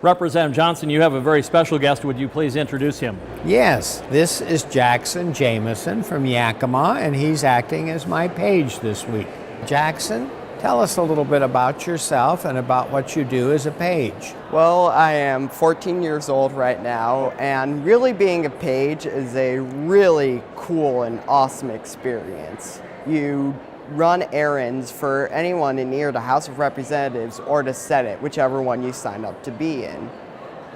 Representative Johnson, you have a very special guest. Would you please introduce him? Yes, this is Jackson Jameson from Yakima, and he's acting as my page this week. Jackson, tell us a little bit about yourself and about what you do as a page. Well, I am 14 years old right now, and really being a page is a really cool and awesome experience. You run errands for anyone in either the House of Representatives or the Senate, whichever one you sign up to be in.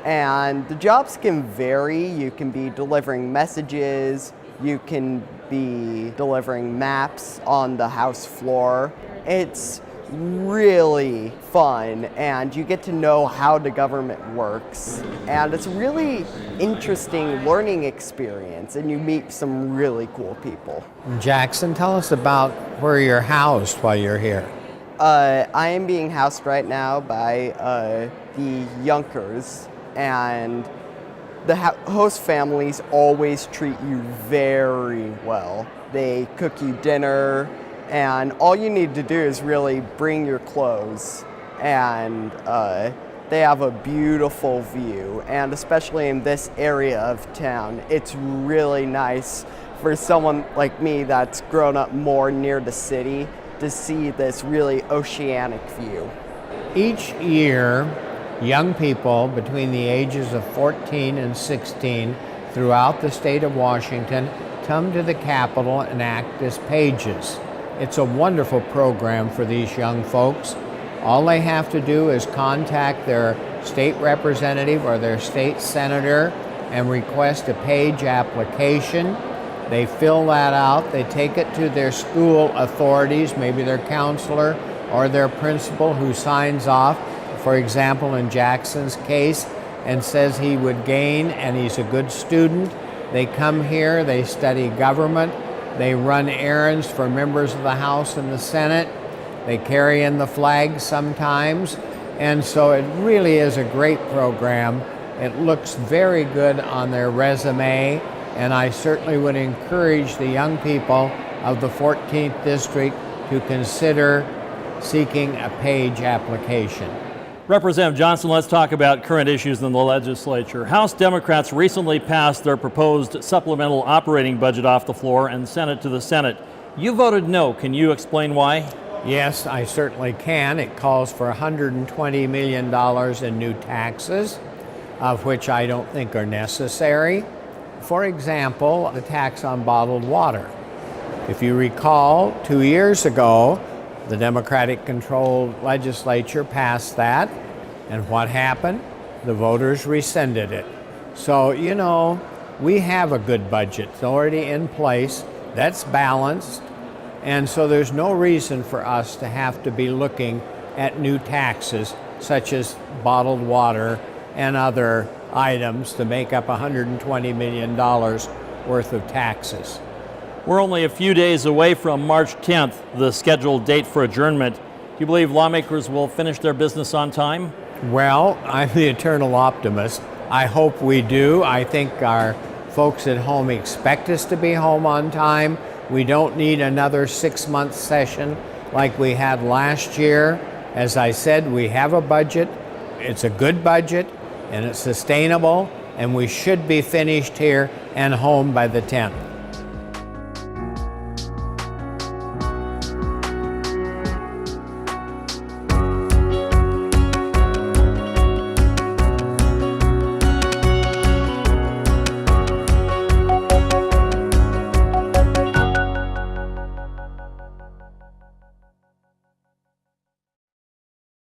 And the jobs can vary. You can be delivering messages, you can be delivering maps on the House floor. It's really fun, and you get to know how the government works, and it's a really interesting learning experience, and you meet some really cool people. Jackson, tell us about where you're housed while you're here. I am being housed right now by the Yunkers, and the host families always treat you very well. They cook you dinner, and all you need to do is really bring your clothes, and they have a beautiful view, and especially in this area of town, it's really nice for someone like me that's grown up more near the city to see this really oceanic view. Each year, young people between the ages of 14 and 16 throughout the state of Washington come to the Capitol and act as pages. It's a wonderful program for these young folks. All they have to do is contact their state representative or their state senator and request a page application. They fill that out, they take it to their school authorities, maybe their counselor or their principal, who signs off, for example in Jackson's case, and says he would gain and he's a good student. They come here, they study government, they run errands for members of the House and the Senate. They carry in the flag sometimes. And so it really is a great program. It looks very good on their resume. And I certainly would encourage the young people of the 14th District to consider seeking a page application. Representative Johnson, let's talk about current issues in the legislature. House Democrats recently passed their proposed supplemental operating budget off the floor and sent it to the Senate. You voted no. Can you explain why? Yes, I certainly can. It calls for $120 million in new taxes, of which I don't think are necessary. For example, the tax on bottled water. If you recall, 2 years ago, the Democratic-controlled legislature passed that, and what happened? The voters rescinded it. So, you know, we have a good budget. It's already in place. That's balanced. And so there's no reason for us to have to be looking at new taxes, such as bottled water and other items, to make up $120 million worth of taxes. We're only a few days away from March 10th, the scheduled date for adjournment. Do you believe lawmakers will finish their business on time? Well, I'm the eternal optimist. I hope we do. I think our folks at home expect us to be home on time. We don't need another 6-month session like we had last year. As I said, we have a budget. It's a good budget, and it's sustainable, and we should be finished here and home by the 10th.